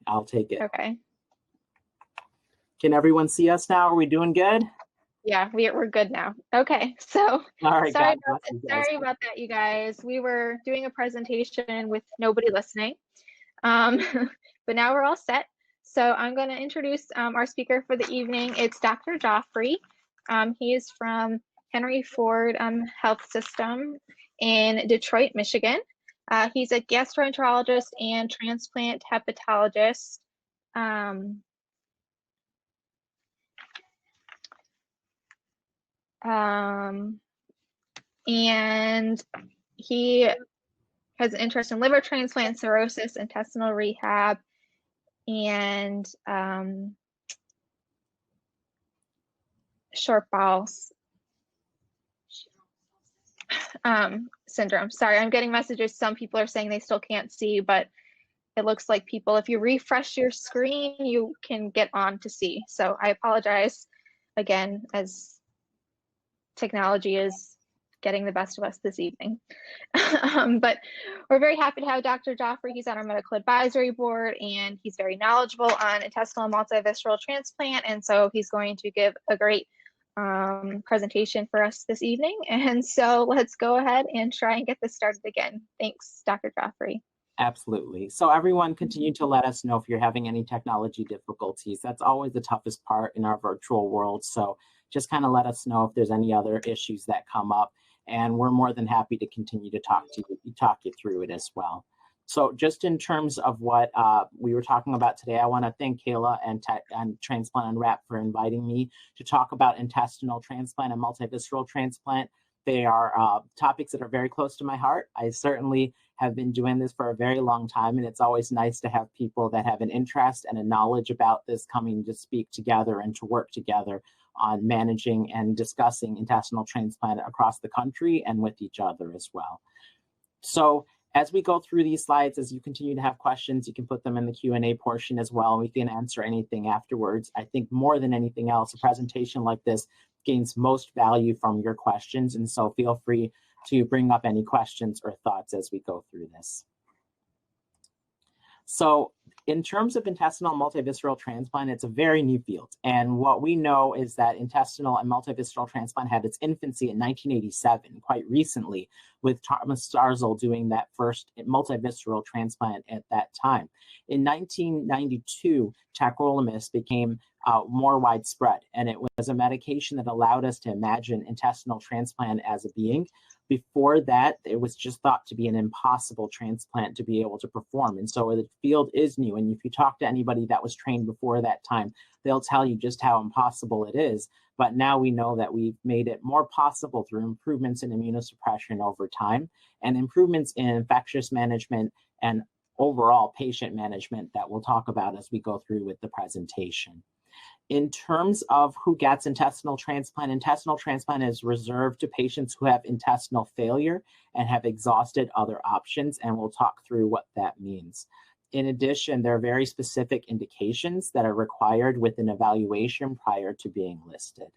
I'll take it. Okay. Can everyone see us now? Are we doing good? Yeah, we're good now. Okay, so all right, sorry about that, you guys. We were doing a presentation with nobody listening, but now we're all set. So I'm going to introduce our speaker for the evening. It's Dr. Jafri. He is from Henry Ford Health System in Detroit, Michigan. He's a gastroenterologist and transplant hepatologist. And he has an interest in liver transplant, cirrhosis, intestinal rehab, and short bowel syndrome. Sorry, I'm getting messages. Some people are saying they still can't see, but it looks like people, if you refresh your screen, you can get on to see. So I apologize again, as technology is getting the best of us this evening. But we're very happy to have Dr. Jafri. He's on our medical advisory board, and he's very knowledgeable on intestinal and multivisceral transplant. And so he's going to give a great presentation for us this evening. And so let's go ahead and try and get this started again. Thanks, Dr. Jafri. Absolutely. So everyone, continue to let us know if you're having any technology difficulties. That's always the toughest part in our virtual world. So just kind of let us know if there's any other issues that come up, and we're more than happy to continue to talk you through it as well. So just in terms of what we were talking about today, I want to thank Kayla and Transplant Unwrapped for inviting me to talk about intestinal transplant and multivisceral transplant. They are topics that are very close to my heart. I certainly have been doing this for a very long time, and it's always nice to have people that have an interest and a knowledge about this coming to speak together and to work together on managing and discussing intestinal transplant across the country and with each other as well. So as we go through these slides, as you continue to have questions, you can put them in the Q&A portion as well, and we can answer anything afterwards. I think more than anything else, a presentation like this gains most value from your questions, and so feel free to bring up any questions or thoughts as we go through this. So in terms of intestinal multivisceral transplant, it's a very new field. And what we know is that intestinal and multivisceral transplant had its infancy in 1987, quite recently, with Thomas Starzl doing that first multivisceral transplant at that time. In 1992, tacrolimus became more widespread, and it was a medication that allowed us to imagine intestinal transplant as a being. Before that, it was just thought to be an impossible transplant to be able to perform. And so the field is new. And if you talk to anybody that was trained before that time, they'll tell you just how impossible it is. But now we know that we've made it more possible through improvements in immunosuppression over time and improvements in infectious management and overall patient management that we'll talk about as we go through with the presentation. In terms of who gets intestinal transplant is reserved to patients who have intestinal failure and have exhausted other options, and we'll talk through what that means. In addition, there are very specific indications that are required with an evaluation prior to being listed.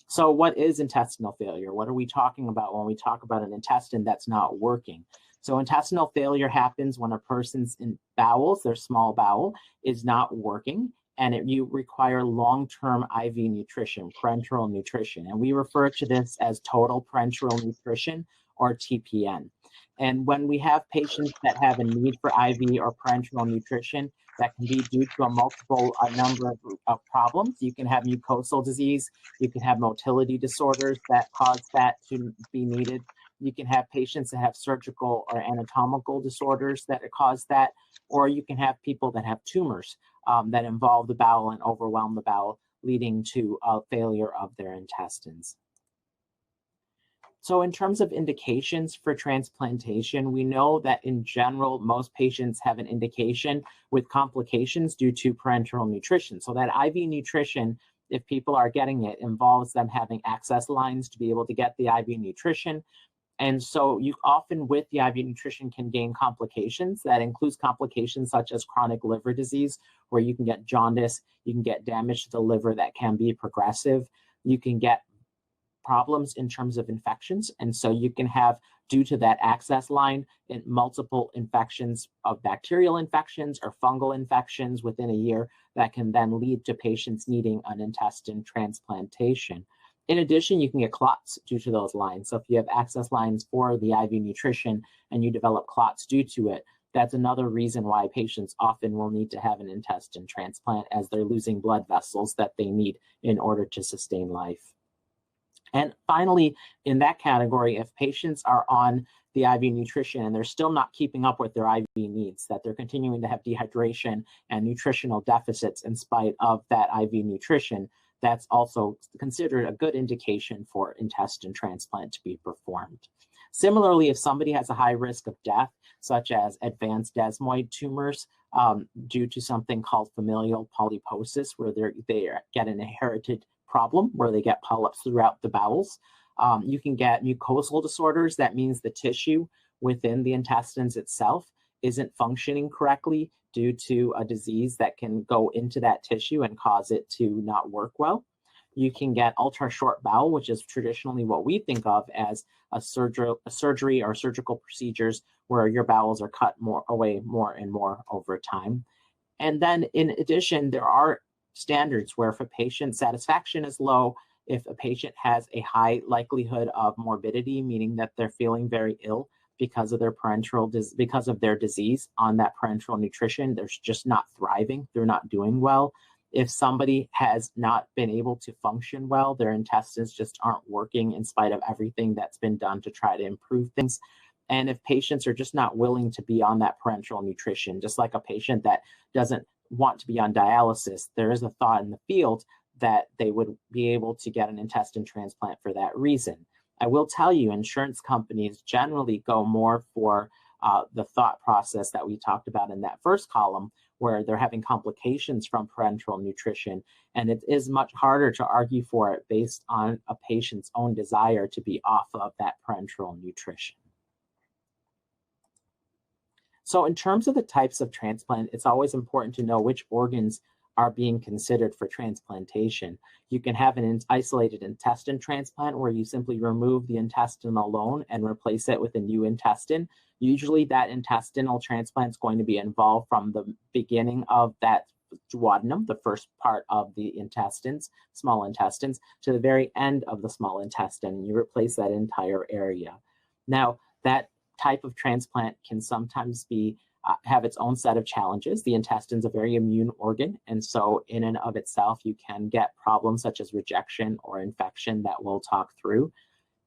So what is intestinal failure? What are we talking about when we talk about an intestine that's not working? So intestinal failure happens when a person's bowels, their small bowel, is not working, and you require long-term IV nutrition, parenteral nutrition. And we refer to this as total parenteral nutrition, or TPN. And when we have patients that have a need for IV or parenteral nutrition, that can be due to a number of problems. You can have mucosal disease, you can have motility disorders that cause that to be needed. You can have patients that have surgical or anatomical disorders that cause that, or you can have people that have tumors that involve the bowel and overwhelm the bowel, leading to a failure of their intestines. So in terms of indications for transplantation, we know that in general, most patients have an indication with complications due to parenteral nutrition. So that IV nutrition, if people are getting it, involves them having access lines to be able to get the IV nutrition. And so you often with the IV nutrition can gain complications. That includes complications such as chronic liver disease, where you can get jaundice, you can get damage to the liver that can be progressive. You can get problems in terms of infections. And so you can have due to that access line in multiple infections of bacterial infections or fungal infections within a year that can then lead to patients needing an intestine transplantation. In addition, you can get clots due to those lines. So if you have access lines for the IV nutrition and you develop clots due to it, that's another reason why patients often will need to have an intestine transplant, as they're losing blood vessels that they need in order to sustain life. And finally, in that category, if patients are on the IV nutrition and they're still not keeping up with their IV needs, that they're continuing to have dehydration and nutritional deficits in spite of that IV nutrition, that's also considered a good indication for intestine transplant to be performed. Similarly, if somebody has a high risk of death, such as advanced desmoid tumors due to something called familial polyposis, where they get an inherited problem where they get polyps throughout the bowels. You can get mucosal disorders. That means the tissue within the intestines itself isn't functioning correctly due to a disease that can go into that tissue and cause it to not work well. You can get ultra short bowel, which is traditionally what we think of as a surgery or surgical procedures where your bowels are cut away more and more over time. And then in addition, there are standards where if a patient satisfaction is low, if a patient has a high likelihood of morbidity, meaning that they're feeling very ill because of their disease on that parenteral nutrition, they're just not thriving, they're not doing well. If somebody has not been able to function well, their intestines just aren't working in spite of everything that's been done to try to improve things. And if patients are just not willing to be on that parenteral nutrition, just like a patient that doesn't want to be on dialysis, there is a thought in the field that they would be able to get an intestine transplant for that reason. I will tell you, insurance companies generally go more for the thought process that we talked about in that first column, where they're having complications from parenteral nutrition. And it is much harder to argue for it based on a patient's own desire to be off of that parenteral nutrition. So in terms of the types of transplant, it's always important to know which organs are being considered for transplantation. You can have an isolated intestine transplant where you simply remove the intestine alone and replace it with a new intestine. Usually that intestinal transplant is going to be involved from the beginning of that duodenum, the first part of the intestines, small intestines, to the very end of the small intestine. You replace that entire area. Now, that type of transplant can sometimes have its own set of challenges. The intestine is a very immune organ, and so in and of itself, you can get problems such as rejection or infection that we'll talk through.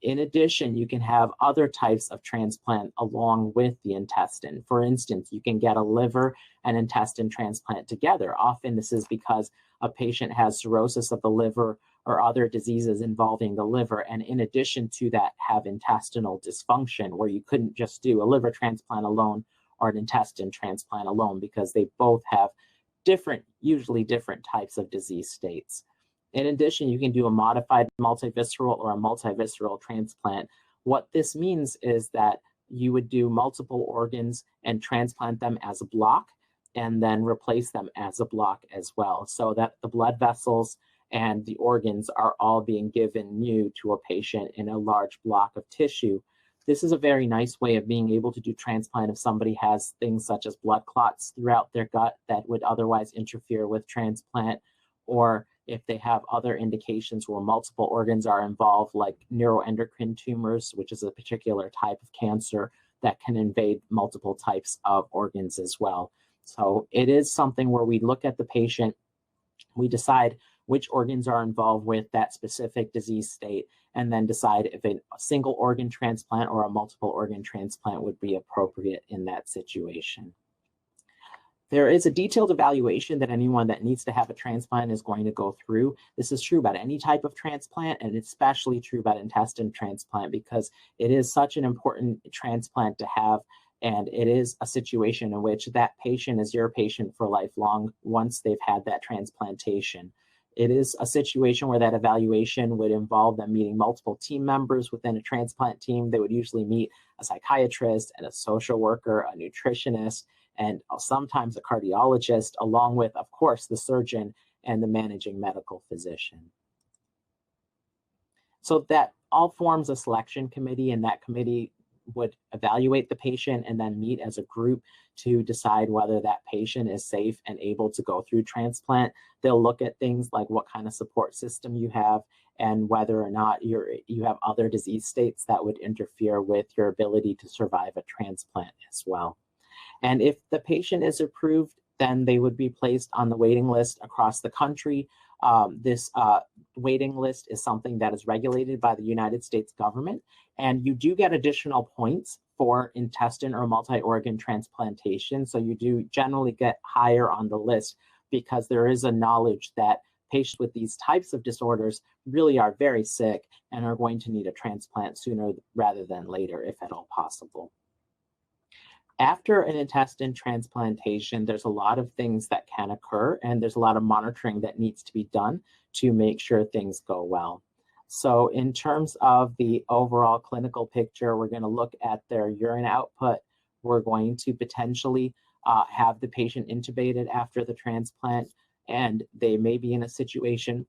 In addition, you can have other types of transplant along with the intestine. For instance, you can get a liver and intestine transplant together. Often this is because a patient has cirrhosis of the liver or other diseases involving the liver, and in addition to that, have intestinal dysfunction, where you couldn't just do a liver transplant alone or an intestine transplant alone, because they both have usually different types of disease states. In addition, you can do a modified multivisceral or a multivisceral transplant. What this means is that you would do multiple organs and transplant them as a block and then replace them as a block as well, so that the blood vessels and the organs are all being given new to a patient in a large block of tissue. This is a very nice way of being able to do transplant if somebody has things such as blood clots throughout their gut that would otherwise interfere with transplant, or if they have other indications where multiple organs are involved, like neuroendocrine tumors, which is a particular type of cancer that can invade multiple types of organs as well. So it is something where we look at the patient, we decide which organs are involved with that specific disease state, and then decide if a single organ transplant or a multiple organ transplant would be appropriate in that situation. There is a detailed evaluation that anyone that needs to have a transplant is going to go through. This is true about any type of transplant, and it's especially true about intestine transplant, because it is such an important transplant to have, and it is a situation in which that patient is your patient for lifelong once they've had that transplantation. It is a situation where that evaluation would involve them meeting multiple team members within a transplant team. They would usually meet a psychiatrist and a social worker, a nutritionist, and sometimes a cardiologist, along with, of course, the surgeon and the managing medical physician. So that all forms a selection committee, and that committee would evaluate the patient and then meet as a group to decide whether that patient is safe and able to go through transplant. They'll look at things like what kind of support system you have and whether or not you have other disease states that would interfere with your ability to survive a transplant as well. And if the patient is approved, then they would be placed on the waiting list across the country. This waiting list is something that is regulated by the United States government, and you do get additional points for intestine or multi-organ transplantation. So you do generally get higher on the list because there is a knowledge that patients with these types of disorders really are very sick and are going to need a transplant sooner rather than later, if at all possible. After an intestine transplantation, there's a lot of things that can occur, and there's a lot of monitoring that needs to be done to make sure things go well. So in terms of the overall clinical picture, we're going to look at their urine output. We're going to potentially have the patient intubated after the transplant, and they may be in a situation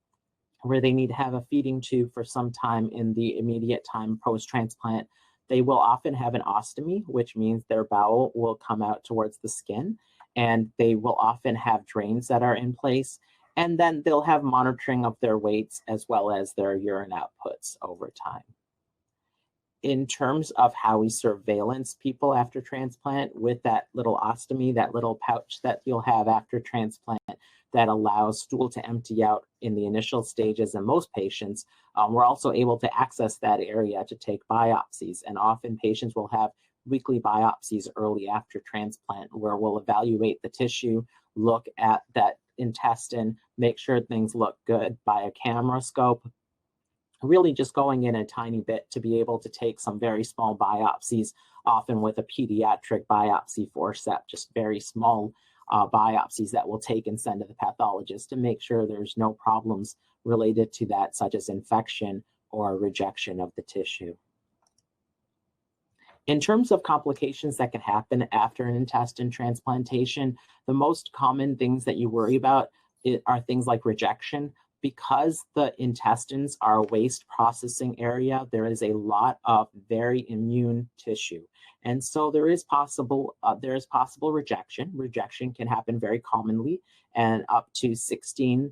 where they need to have a feeding tube for some time in the immediate time post-transplant. They will often have an ostomy, which means their bowel will come out towards the skin, and they will often have drains that are in place. And then they'll have monitoring of their weights as well as their urine outputs over time. In terms of how we surveillance people after transplant, with that little ostomy, that little pouch that you'll have after transplant that allows stool to empty out in the initial stages in most patients, we're also able to access that area to take biopsies. And often patients will have weekly biopsies early after transplant, where we'll evaluate the tissue, look at that intestine, make sure things look good by a camera scope, really just going in a tiny bit to be able to take some very small biopsies, often with a pediatric biopsy forceps, just very small biopsies that we'll take and send to the pathologist to make sure there's no problems related to that, such as infection or rejection of the tissue. In terms of complications that can happen after an intestine transplantation, the most common things that you worry about are things like rejection. Because the intestines are a waste processing area, there is a lot of very immune tissue. And so there is possible rejection. Rejection can happen very commonly, and up to 16%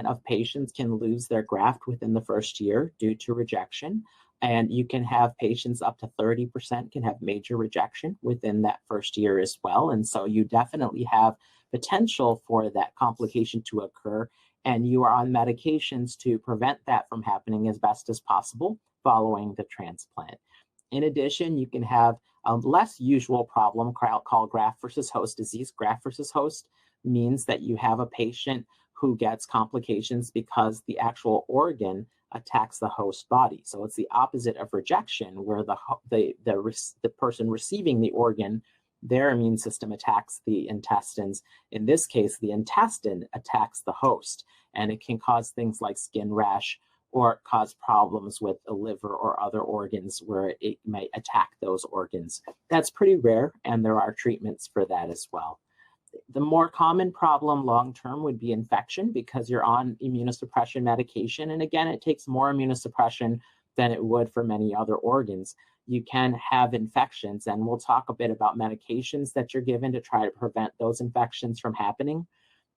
of patients can lose their graft within the first year due to rejection. And you can have patients up to 30% can have major rejection within that first year as well. And so you definitely have potential for that complication to occur, and you are on medications to prevent that from happening as best as possible following the transplant. In addition, you can have a less usual problem called graft versus host disease. Graft versus host means that you have a patient who gets complications because the actual organ attacks the host body. So it's the opposite of rejection, where the person receiving the organ, their immune system attacks the intestines. In this case, the intestine attacks the host, and it can cause things like skin rash or cause problems with the liver or other organs where it may attack those organs. That's pretty rare, and there are treatments for that as well. The more common problem long-term would be infection, because you're on immunosuppression medication. And again, it takes more immunosuppression than it would for many other organs. You can have infections, and we'll talk a bit about medications that you're given to try to prevent those infections from happening.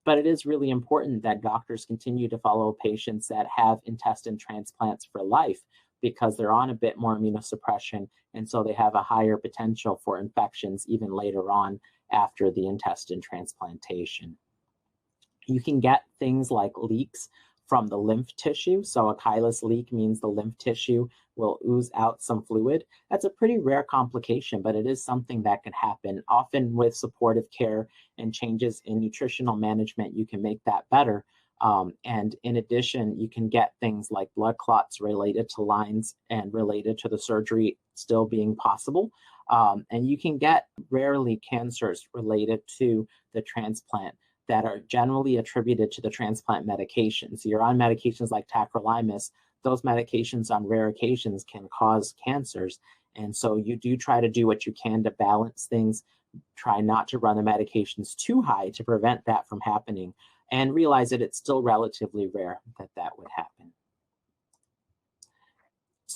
But it is really important that doctors continue to follow patients that have intestine transplants for life, because they're on a bit more immunosuppression, and so they have a higher potential for infections even later on after the intestine transplantation. You can get things like leaks from the lymph tissue. So a chylous leak means the lymph tissue will ooze out some fluid. That's a pretty rare complication, but it is something that can happen. Often with supportive care and changes in nutritional management, you can make that better. And in addition, you can get things like blood clots related to lines and related to the surgery still being possible. And you can get rarely cancers related to the transplant that are generally attributed to the transplant medications. You're on medications like tacrolimus. Those medications on rare occasions can cause cancers. And so you do try to do what you can to balance things, try not to run the medications too high to prevent that from happening, and realize that it's still relatively rare that that would happen.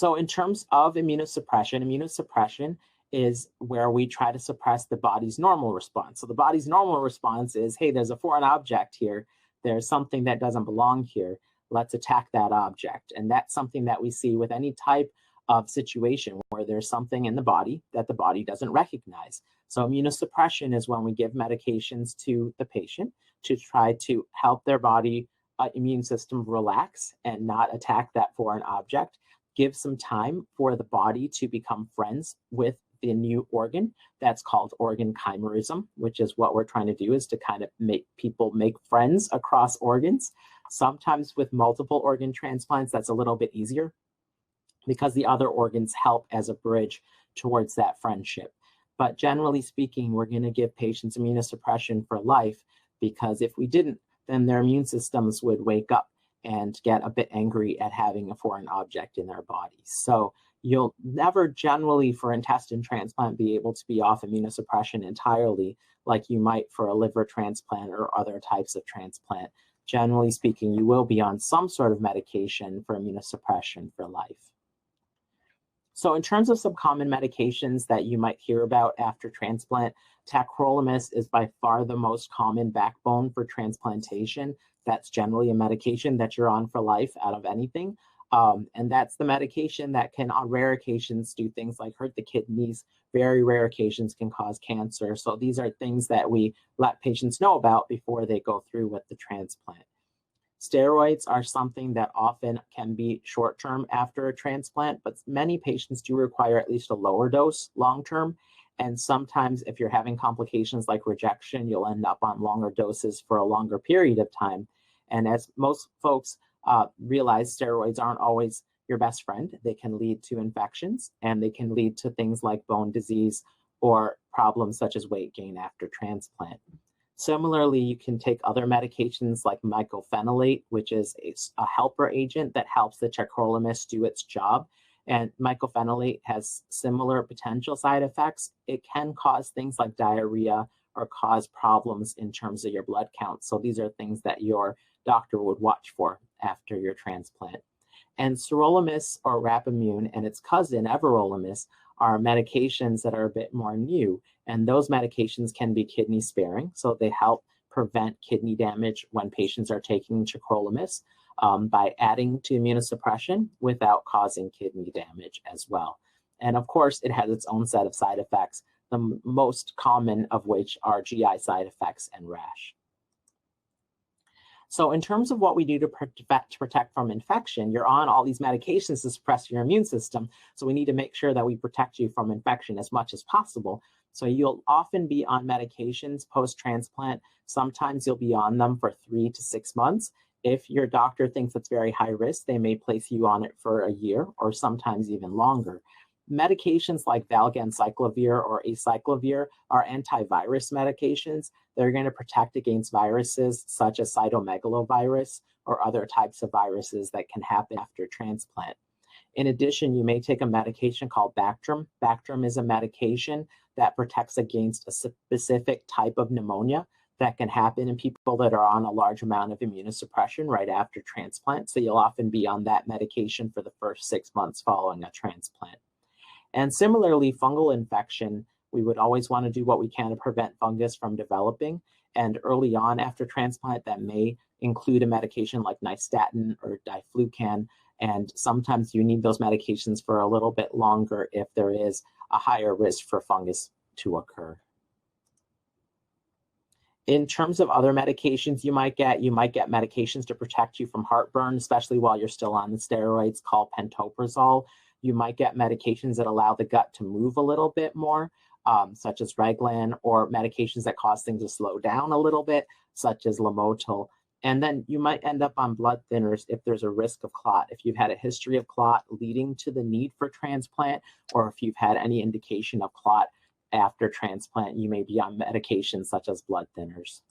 So in terms of immunosuppression is where we try to suppress the body's normal response. So the body's normal response is, hey, there's a foreign object here. There's something that doesn't belong here. Let's attack that object. And that's something that we see with any type of situation where there's something in the body that the body doesn't recognize. So immunosuppression is when we give medications to the patient to try to help their body immune system relax and not attack that foreign object. Give some time for the body to become friends with the new organ. That's called organ chimerism, which is what we're trying to do, is to kind of make people make friends across organs. Sometimes with multiple organ transplants, that's a little bit easier because the other organs help as a bridge towards that friendship. But generally speaking, we're going to give patients immunosuppression for life, because if we didn't, then their immune systems would wake up and get a bit angry at having a foreign object in their bodies. So you'll never generally for intestine transplant be able to be off immunosuppression entirely like you might for a liver transplant or other types of transplant. Generally speaking, you will be on some sort of medication for immunosuppression for life. So in terms of some common medications that you might hear about after transplant, tacrolimus is by far the most common backbone for transplantation. That's generally a medication that you're on for life out of anything. And that's the medication that can, on rare occasions, do things like hurt the kidneys. Very rare occasions can cause cancer. So these are things that we let patients know about before they go through with the transplant. Steroids are something that often can be short-term after a transplant, but many patients do require at least a lower dose long-term. And sometimes if you're having complications like rejection, you'll end up on longer doses for a longer period of time. And as most folks realize, steroids aren't always your best friend. They can lead to infections, and they can lead to things like bone disease or problems such as weight gain after transplant. Similarly, you can take other medications like mycophenolate, which is a helper agent that helps the tacrolimus do its job. And mycophenolate has similar potential side effects. It can cause things like diarrhea or cause problems in terms of your blood count. So these are things that your doctor would watch for after your transplant. And sirolimus or Rapamune and its cousin everolimus are medications that are a bit more new. And those medications can be kidney sparing. So they help prevent kidney damage when patients are taking tacrolimus by adding to immunosuppression without causing kidney damage as well. And of course, it has its own set of side effects, the most common of which are GI side effects and rash. So in terms of what we do to protect from infection, you're on all these medications to suppress your immune system. So we need to make sure that we protect you from infection as much as possible. So you'll often be on medications post-transplant. Sometimes you'll be on them for 3 to 6 months. If your doctor thinks it's very high risk, they may place you on it for a year or sometimes even longer. Medications like valganciclovir or acyclovir are antivirus medications. They're going to protect against viruses such as cytomegalovirus or other types of viruses that can happen after transplant. In addition, you may take a medication called Bactrim. Bactrim is a medication that protects against a specific type of pneumonia that can happen in people that are on a large amount of immunosuppression right after transplant. So you'll often be on that medication for the first 6 months following a transplant. And similarly, fungal infection, we would always want to do what we can to prevent fungus from developing. And early on after transplant, that may include a medication like nystatin or diflucan. And sometimes you need those medications for a little bit longer if there is a higher risk for fungus to occur. In terms of other medications you might get medications to protect you from heartburn, especially while you're still on the steroids, called pantoprazole. You might get medications that allow the gut to move a little bit more, such as Reglan, or medications that cause things to slow down a little bit, such as Lamotil. And then you might end up on blood thinners if there's a risk of clot. If you've had a history of clot leading to the need for transplant, or if you've had any indication of clot after transplant, you may be on medications such as blood thinners.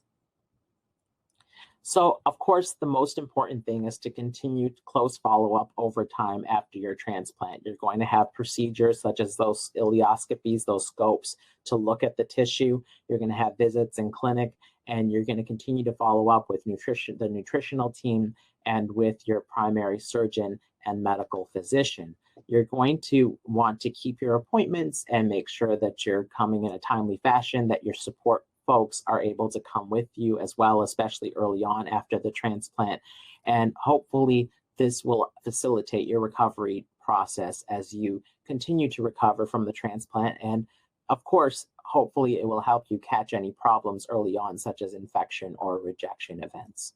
So, of course, the most important thing is to continue close follow-up over time after your transplant. You're going to have procedures such as those ileoscopies, those scopes, to look at the tissue. You're going to have visits in clinic, and you're going to continue to follow up with the nutritional team and with your primary surgeon and medical physician. You're going to want to keep your appointments and make sure that you're coming in a timely fashion, that your support folks are able to come with you as well, especially early on after the transplant. And hopefully this will facilitate your recovery process as you continue to recover from the transplant. And of course, hopefully it will help you catch any problems early on, such as infection or rejection events.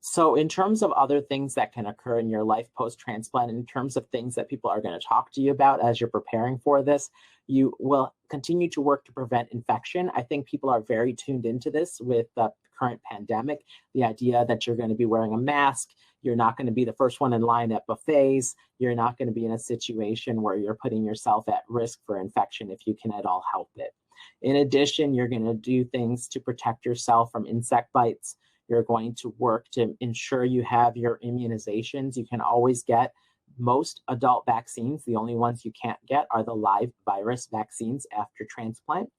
So in terms of other things that can occur in your life post-transplant, in terms of things that people are going to talk to you about as you're preparing for this, you will continue to work to prevent infection. I think people are very tuned into this with the current pandemic, the idea that you're going to be wearing a mask, you're not going to be the first one in line at buffets, you're not going to be in a situation where you're putting yourself at risk for infection if you can at all help it. In addition, you're going to do things to protect yourself from insect bites. You're going to work to ensure you have your immunizations. You can always get most adult vaccines. The only ones you can't get are the live virus vaccines after transplant.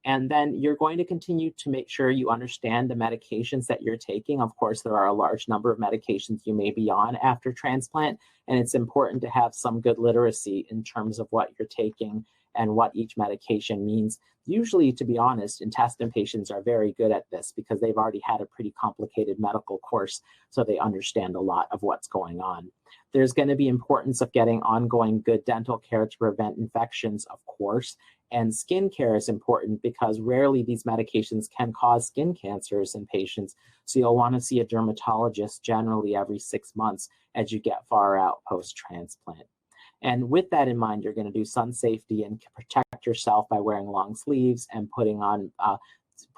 And then you're going to continue to make sure you understand the medications that you're taking. Of course, there are a large number of medications you may be on after transplant, and it's important to have some good literacy in terms of what you're taking and what each medication means. Usually, to be honest, intestine patients are very good at this because they've already had a pretty complicated medical course, so they understand a lot of what's going on. There's going to be importance of getting ongoing good dental care to prevent infections, of course, and skin care is important because rarely these medications can cause skin cancers in patients, so you'll want to see a dermatologist generally every 6 months as you get far out post-transplant. And with that in mind, you're going to do sun safety and protect yourself by wearing long sleeves and putting on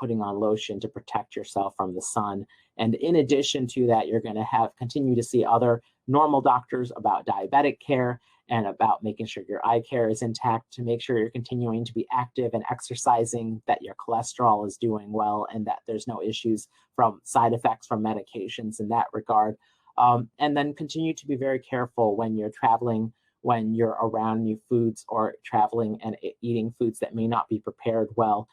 lotion to protect yourself from the sun. And in addition to that, you're going to continue to see other normal doctors about diabetic care and about making sure your eye care is intact, to make sure you're continuing to be active and exercising, that your cholesterol is doing well, and that there's no issues from side effects from medications in that regard. And then continue to be very careful when you're traveling, when you're around new foods or traveling and eating foods that may not be prepared well,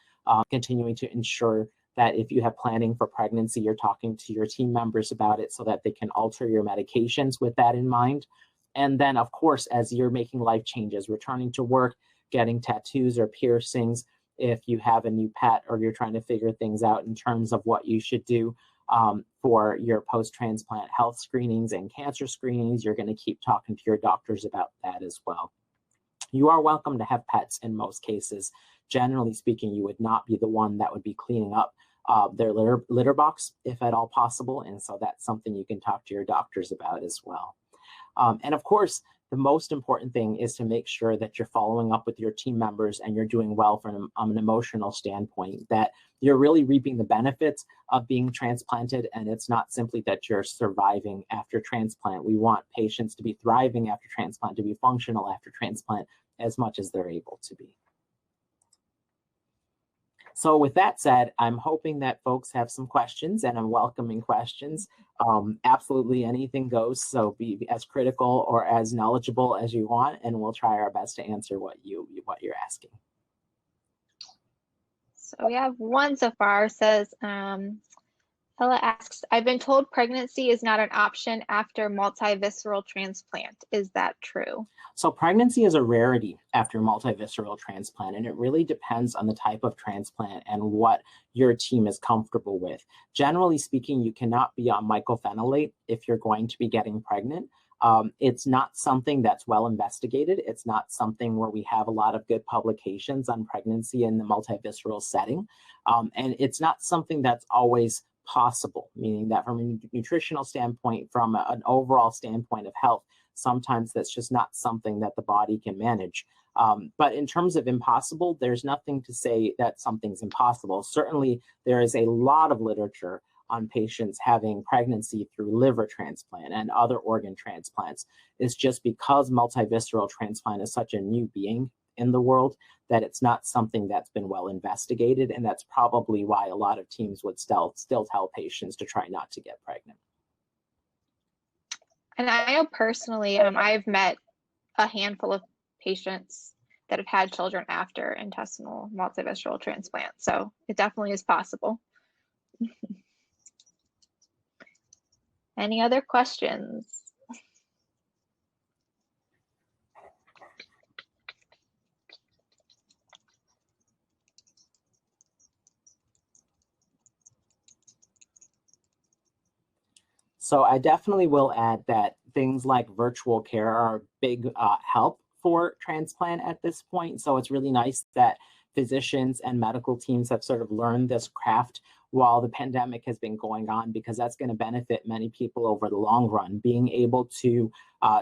continuing to ensure that if you have planning for pregnancy, you're talking to your team members about it so that they can alter your medications with that in mind. And then, of course, as you're making life changes, returning to work, getting tattoos or piercings, if you have a new pet or you're trying to figure things out in terms of what you should do for your post-transplant health screenings and cancer screenings, you're going to keep talking to your doctors about that as well. You are welcome to have pets in most cases. Generally speaking, you would not be the one that would be cleaning up their litter box, if at all possible. And so that's something you can talk to your doctors about as well. And of course, the most important thing is to make sure that you're following up with your team members and you're doing well from an emotional standpoint, that you're really reaping the benefits of being transplanted. And it's not simply that you're surviving after transplant. We want patients to be thriving after transplant, to be functional after transplant as much as they're able to be. So with that said, I'm hoping that folks have some questions, and I'm welcoming questions. Absolutely anything goes, so be as critical or as knowledgeable as you want, and we'll try our best to answer what you're asking. So we have one so far. Says, Ella asks, I've been told pregnancy is not an option after multivisceral transplant. Is that true? So pregnancy is a rarity after multivisceral transplant, and it really depends on the type of transplant and what your team is comfortable with. Generally speaking, you cannot be on mycophenolate if you're going to be getting pregnant. It's not something that's well investigated. It's not something where we have a lot of good publications on pregnancy in the multivisceral setting. And it's not something that's always possible, meaning that from a nutritional standpoint, from an overall standpoint of health, sometimes that's just not something that the body can manage. But in terms of impossible, there's nothing to say that something's impossible. Certainly, there is a lot of literature on patients having pregnancy through liver transplant and other organ transplants. It's just because multivisceral transplant is such a new being in the world that it's not something that's been well investigated, and that's probably why a lot of teams would still tell patients to try not to get pregnant. And I know personally, I've met a handful of patients that have had children after intestinal multivisceral transplant, so it definitely is possible. Any other questions? So I definitely will add that things like virtual care are a big help for transplant at this point. So it's really nice that physicians and medical teams have sort of learned this craft while the pandemic has been going on, because that's going to benefit many people over the long run. Being able to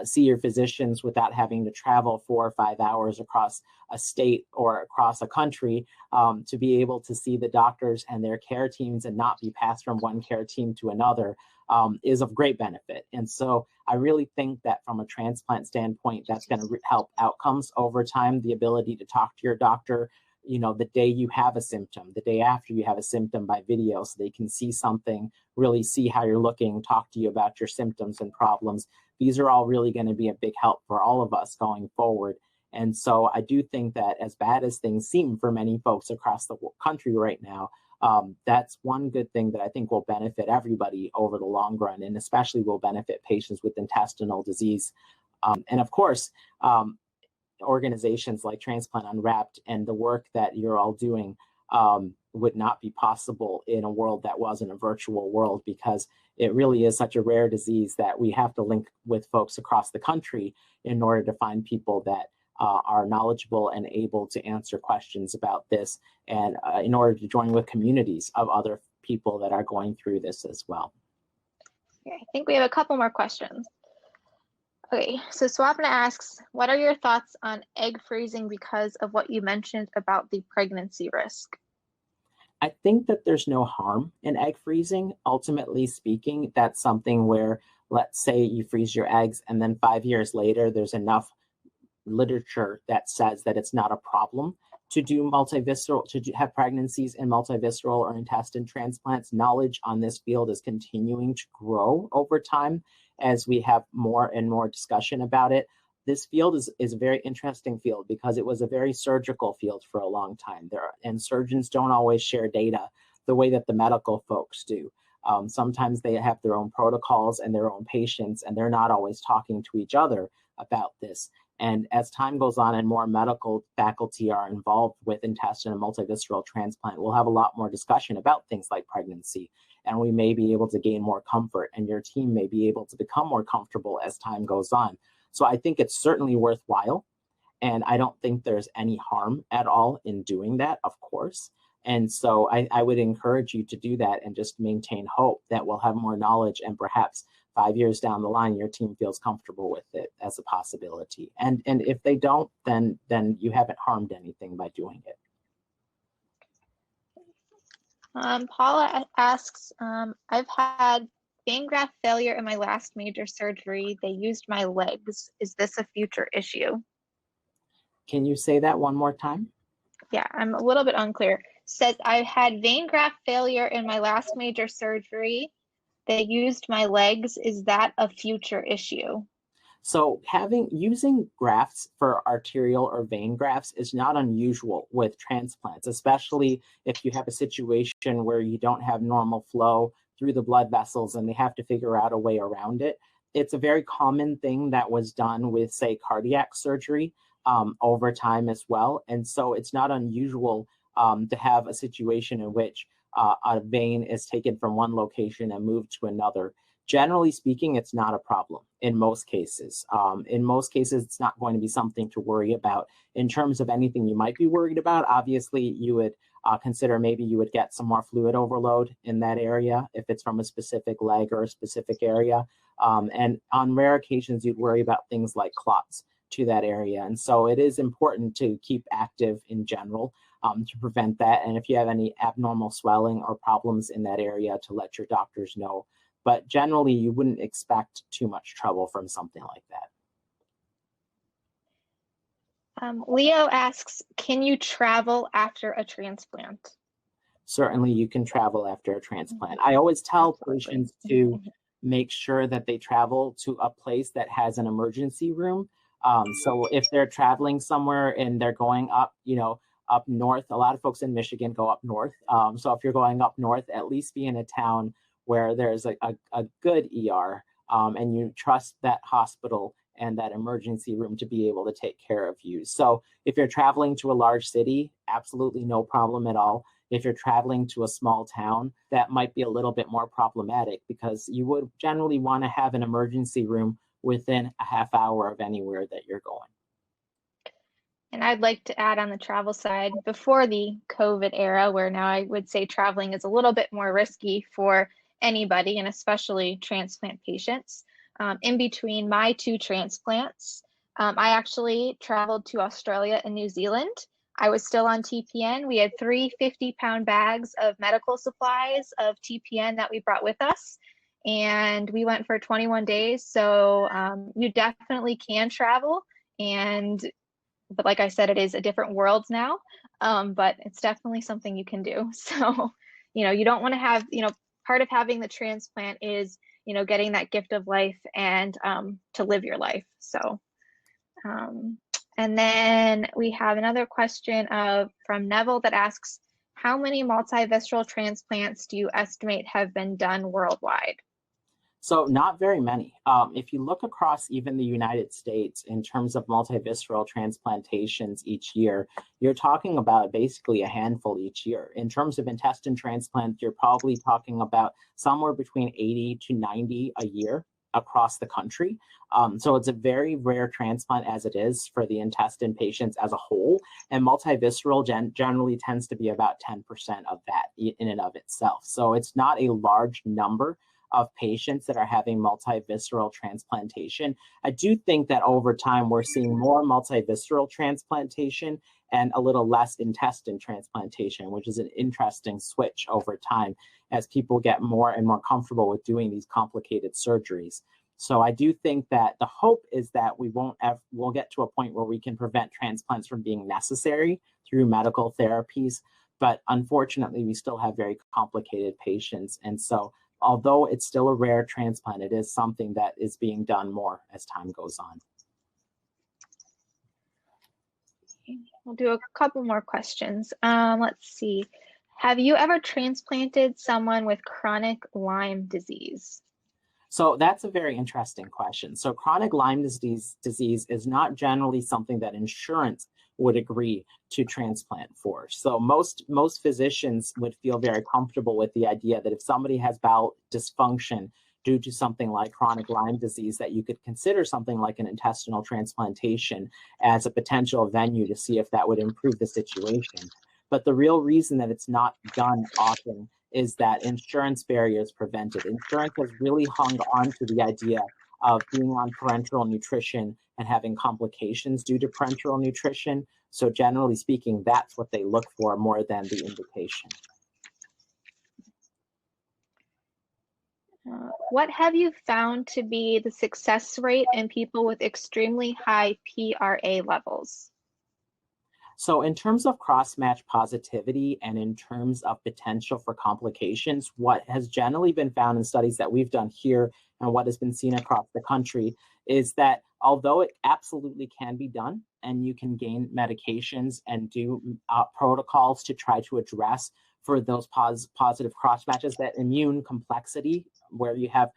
see your physicians without having to travel 4 or 5 hours across a state or across a country, to be able to see the doctors and their care teams and not be passed from one care team to another, is of great benefit. And so I really think that from a transplant standpoint, that's going to help outcomes over time. The ability to talk to your doctor, the day you have a symptom, the day after you have a symptom by video, so they can see something, really see how you're looking, talk to you about your symptoms and problems. These are all really going to be a big help for all of us going forward. And so I do think that, as bad as things seem for many folks across the country right now, that's one good thing that I think will benefit everybody over the long run, and especially will benefit patients with intestinal disease. And of course, organizations like Transplant Unwrapped and the work that you're all doing would not be possible in a world that wasn't a virtual world, because it really is such a rare disease that we have to link with folks across the country in order to find people that are knowledgeable and able to answer questions about this, and in order to join with communities of other people that are going through this as well. Okay, I think we have a couple more questions. Okay, so Swapna asks, what are your thoughts on egg freezing because of what you mentioned about the pregnancy risk? I think that there's no harm in egg freezing. Ultimately speaking, that's something where, let's say you freeze your eggs and then 5 years later, there's enough literature that says that it's not a problem to do multivisceral, to have pregnancies in multivisceral or intestine transplants. Knowledge on this field is continuing to grow over time as we have more and more discussion about it. This field is a very interesting field because it was a very surgical field for a long time. And surgeons don't always share data the way that the medical folks do. Sometimes they have their own protocols and their own patients, and they're not always talking to each other about this. And as time goes on and more medical faculty are involved with intestine and multivisceral transplant, we'll have a lot more discussion about things like pregnancy, and we may be able to gain more comfort, and your team may be able to become more comfortable as time goes on. So I think it's certainly worthwhile, and I don't think there's any harm at all in doing that, of course. And so I would encourage you to do that and just maintain hope that we'll have more knowledge, and perhaps 5 years down the line, your team feels comfortable with it as a possibility. And if they don't, then you haven't harmed anything by doing it. Paula asks, I've had vein graft failure in my last major surgery. They used my legs. Is this a future issue? Can you say that one more time? Yeah, I'm a little bit unclear. Says, I had vein graft failure in my last major surgery. They used my legs. Is that a future issue? So using grafts for arterial or vein grafts is not unusual with transplants, especially if you have a situation where you don't have normal flow through the blood vessels and they have to figure out a way around it. It's a very common thing that was done with, say, cardiac surgery over time as well. And so it's not unusual to have a situation in which a vein is taken from one location and moved to another. Generally speaking, it's not a problem in most cases. In most cases, it's not going to be something to worry about. In terms of anything you might be worried about, obviously you would consider maybe you would get some more fluid overload in that area if it's from a specific leg or a specific area. And on rare occasions, you'd worry about things like clots to that area. And so it is important to keep active in general to prevent that. And if you have any abnormal swelling or problems in that area, to let your doctors know. But generally, you wouldn't expect too much trouble from something like that. Leo asks, can you travel after a transplant? Certainly, you can travel after a transplant. I always tell patients to make sure that they travel to a place that has an emergency room. So if they're traveling somewhere and they're going up, up north, a lot of folks in Michigan go up north. So if you're going up north, at least be in a town where there's a good ER and you trust that hospital and that emergency room to be able to take care of you. So if you're traveling to a large city, absolutely no problem at all. If you're traveling to a small town, that might be a little bit more problematic because you would generally want to have an emergency room within a half hour of anywhere that you're going. And I'd like to add on the travel side, before the COVID era, where now I would say traveling is a little bit more risky for anybody, and especially transplant patients. In between my 2 transplants, I actually traveled to Australia and New Zealand. I was still on TPN. We had 3 50-pound bags of medical supplies of TPN that we brought with us. And we went for 21 days. So you definitely can travel. But like I said, it is a different world now, but it's definitely something you can do. So, you don't want to have, part of having the transplant is, getting that gift of life and to live your life. So, and then we have another question from Neville that asks, how many multivisceral transplants do you estimate have been done worldwide? So not very many. If you look across even the United States in terms of multivisceral transplantations each year, you're talking about basically a handful each year. In terms of intestine transplants, you're probably talking about somewhere between 80 to 90 a year across the country. So it's a very rare transplant as it is for the intestine patients as a whole. And multivisceral generally tends to be about 10% of that in and of itself. So it's not a large number of patients that are having multivisceral transplantation. I do think that over time we're seeing more multivisceral transplantation and a little less intestine transplantation, which is an interesting switch over time as people get more and more comfortable with doing these complicated surgeries. So I do think that the hope is that we'll get to a point where we can prevent transplants from being necessary through medical therapies. But unfortunately, we still have very complicated patients. And so although it's still a rare transplant, it is something that is being done more as time goes on. We'll do a couple more questions. Let's see. Have you ever transplanted someone with chronic Lyme disease? So that's a very interesting question. So chronic Lyme disease is not generally something that insurance would agree to transplant for. So most physicians would feel very comfortable with the idea that if somebody has bowel dysfunction due to something like chronic Lyme disease, that you could consider something like an intestinal transplantation as a potential venue to see if that would improve the situation. But the real reason that it's not done often is that insurance barriers prevent it. Insurance has really hung on to the idea of being on parenteral nutrition and having complications due to parenteral nutrition. So generally speaking, that's what they look for more than the indication. What have you found to be the success rate in people with extremely high PRA levels? So in terms of crossmatch positivity and in terms of potential for complications, what has generally been found in studies that we've done here and what has been seen across the country is that although it absolutely can be done and you can gain medications and do protocols to try to address for those positive crossmatches, that immune complexity where you have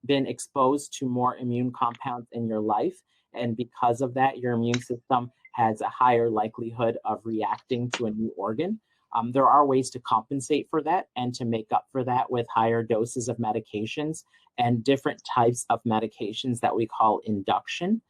been exposed to more immune compounds in your life, and because of that, your immune system has a higher likelihood of reacting to a new organ. There are ways to compensate for that and to make up for that with higher doses of medications and different types of medications that we call induction.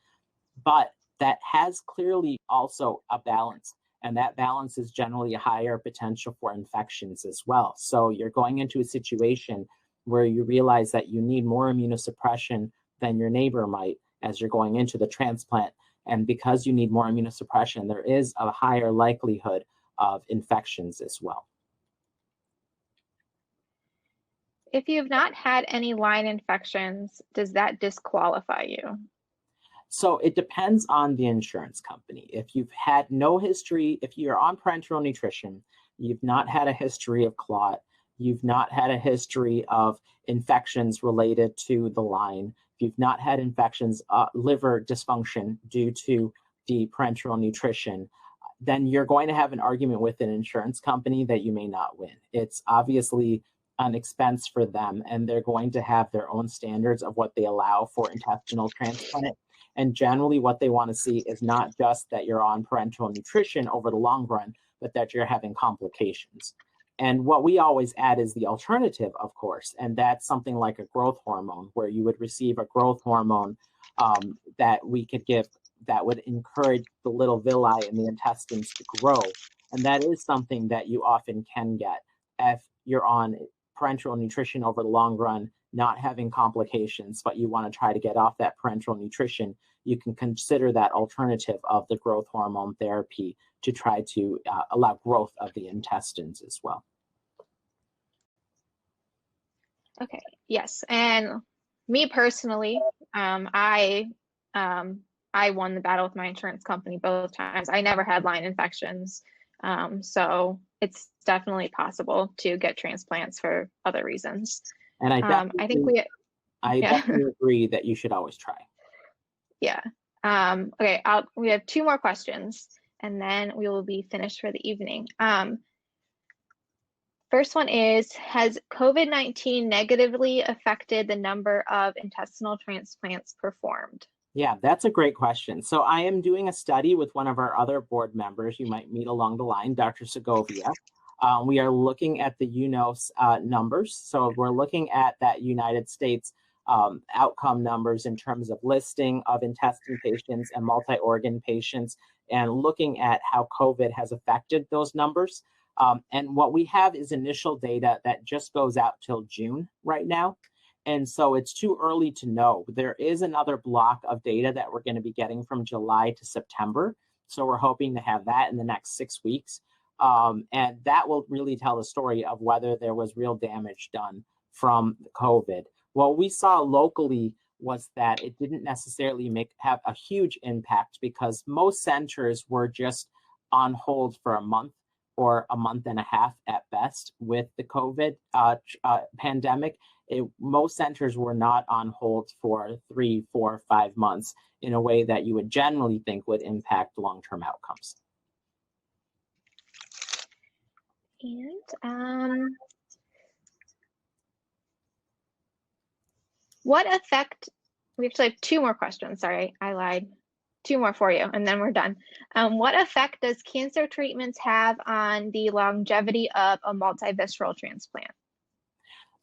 But that has clearly also a balance, and that balance is generally a higher potential for infections as well. So you're going into a situation where you realize that you need more immunosuppression than your neighbor might as you're going into the transplant. And because you need more immunosuppression, there is a higher likelihood of infections as well. If you've not had any line infections, does that disqualify you? So it depends on the insurance company. If you've had no history, if you're on parenteral nutrition, you've not had a history of clot, you've not had a history of infections related to the line, if you've not had infections, liver dysfunction due to the parenteral nutrition, then you're going to have an argument with an insurance company that you may not win. It's obviously an expense for them, and they're going to have their own standards of what they allow for intestinal transplant. And generally what they want to see is not just that you're on parenteral nutrition over the long run, but that you're having complications. And what we always add is the alternative, of course, and that's something like a growth hormone, where you would receive a growth hormone that we could give that would encourage the little villi in the intestines to grow. And that is something that you often can get if you're on parenteral nutrition over the long run, not having complications, but you want to try to get off that parenteral nutrition. You can consider that alternative of the growth hormone therapy to try to allow growth of the intestines as well. Okay, yes. And me personally, I won the battle with my insurance company both times. I never had line infections. So it's definitely possible to get transplants for other reasons. And I definitely agree that you should always try. Yeah. Okay, we have 2 more questions, and then we will be finished for the evening. First one is, has COVID-19 negatively affected the number of intestinal transplants performed? Yeah, that's a great question. So I am doing a study with one of our other board members you might meet along the line, Dr. Segovia. We are looking at the UNOS numbers. So we're looking at that United States outcome numbers in terms of listing of intestine patients and multi-organ patients, and looking at how COVID has affected those numbers. And what we have is initial data that just goes out till June right now. And so it's too early to know. There is another block of data that we're going to be getting from July to September. So we're hoping to have that in the next 6 weeks. And that will really tell the story of whether there was real damage done from COVID. What we saw locally was that it didn't necessarily have a huge impact, because most centers were just on hold for a month or a month and a half at best with the COVID pandemic. Most centers were not on hold for 3, 4, 5 months in a way that you would generally think would impact long-term outcomes. And what effect, we actually have 2 more questions, sorry, I lied. 2 more for you, and then we're done. What effect does cancer treatments have on the longevity of a multivisceral transplant?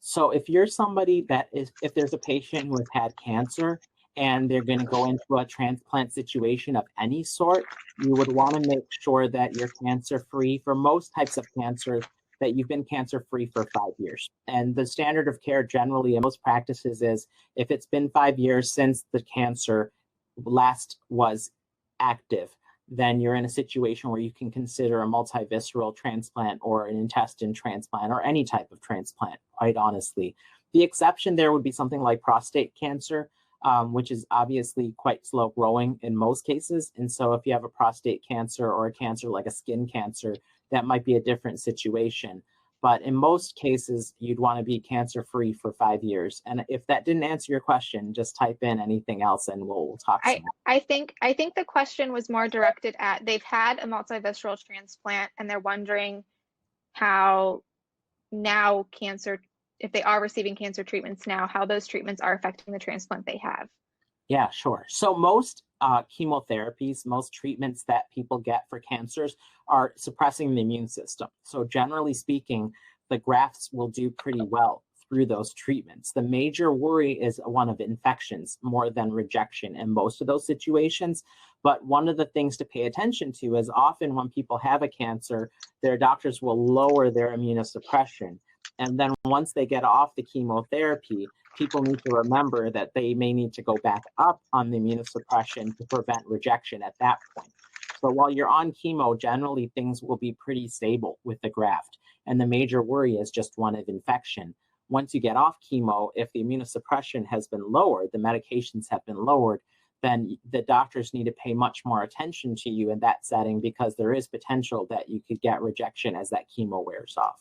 So if you're somebody if there's a patient who has had cancer and they're going to go into a transplant situation of any sort, you would want to make sure that you're cancer-free. For most types of cancers, that you've been cancer-free for 5 years. And the standard of care generally in most practices is, if it's been 5 years since the cancer last was active, then you're in a situation where you can consider a multivisceral transplant or an intestine transplant or any type of transplant, quite honestly. The exception there would be something like prostate cancer, which is obviously quite slow growing in most cases. And so if you have a prostate cancer or a cancer like a skin cancer, that might be a different situation. But in most cases, you'd want to be cancer-free for 5 years. And if that didn't answer your question, just type in anything else and we'll talk some more. I think the question was more directed at, they've had a multivisceral transplant and they're wondering how now if they are receiving cancer treatments now, how those treatments are affecting the transplant they have. Yeah, sure. So most chemotherapies, most treatments that people get for cancers are suppressing the immune system. So generally speaking, the grafts will do pretty well through those treatments. The major worry is one of infections more than rejection in most of those situations. But one of the things to pay attention to is, often when people have a cancer, their doctors will lower their immunosuppression. And then once they get off the chemotherapy, people need to remember that they may need to go back up on the immunosuppression to prevent rejection at that point. So while you're on chemo, generally things will be pretty stable with the graft. And the major worry is just one of infection. Once you get off chemo, if the immunosuppression has been lowered, the medications have been lowered, then the doctors need to pay much more attention to you in that setting, because there is potential that you could get rejection as that chemo wears off.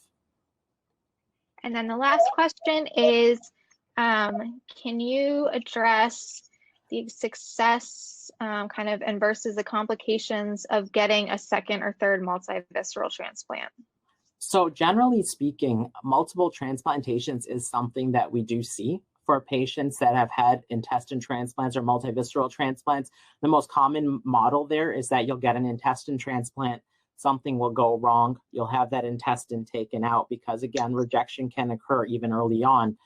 And then the last question is, can you address the success and versus the complications of getting a second or third multivisceral transplant? So generally speaking, multiple transplantations is something that we do see for patients that have had intestine transplants or multivisceral transplants. The most common model there is that you'll get an intestine transplant something will go wrong. You'll have that intestine taken out because, again, rejection can occur even early on.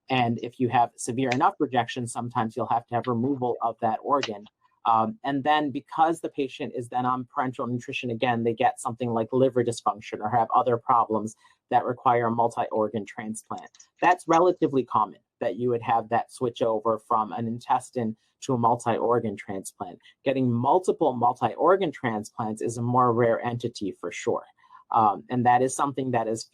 And if you have severe enough rejection, sometimes you'll have to have removal of that organ. And then because the patient is then on parenteral nutrition, again, they get something like liver dysfunction or have other problems that require a multi-organ transplant. That's relatively common, that you would have that switch over from an intestine to a multi-organ transplant. Getting multiple multi-organ transplants is a more rare entity for sure. And that is something that is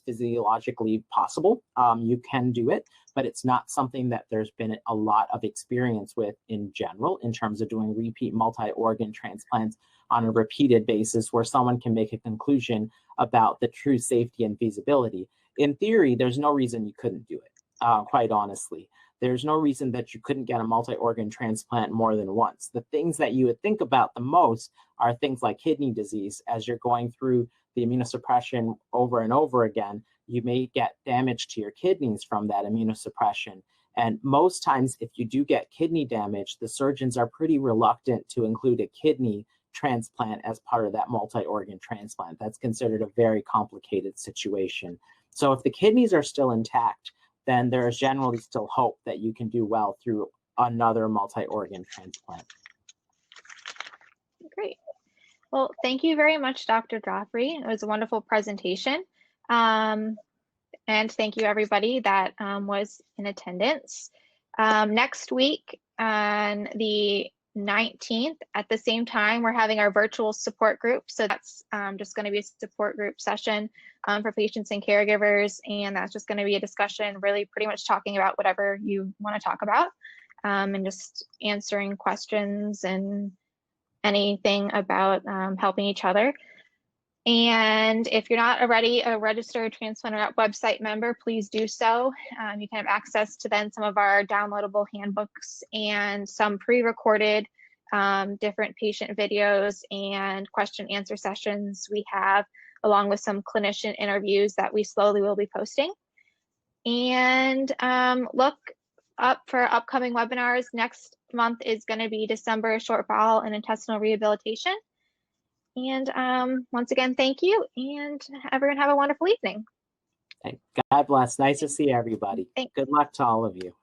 physiologically possible. You can do it, but it's not something that there's been a lot of experience with in general in terms of doing repeat multi-organ transplants on a repeated basis where someone can make a conclusion about the true safety and feasibility. In theory, there's no reason you couldn't do it, quite honestly. There's no reason that you couldn't get a multi-organ transplant more than once. The things that you would think about the most are things like kidney disease. As you're going through the immunosuppression over and over again, you may get damage to your kidneys from that immunosuppression. And most times, if you do get kidney damage, the surgeons are pretty reluctant to include a kidney transplant as part of that multi-organ transplant. That's considered a very complicated situation. So if the kidneys are still intact, then there is generally still hope that you can do well through another multi-organ transplant. Great. Well, thank you very much, Dr. Jafri. It was a wonderful presentation. And thank you, everybody that was in attendance. Next week, on the 19th, at the same time, we're having our virtual support group. So that's just going to be a support group session for patients and caregivers. And that's just going to be a discussion, really pretty much talking about whatever you want to talk about, and just answering questions and anything about helping each other. And if you're not already a registered Transplant website member, please do so. You can have access to then some of our downloadable handbooks and some pre-recorded different patient videos and question answer sessions we have, along with some clinician interviews that we slowly will be posting. And look up for upcoming webinars. Next month is going to be December short bowel and intestinal rehabilitation. And once again, thank you, and everyone have a wonderful evening. God bless. Nice to see everybody. Thanks. Good luck to all of you.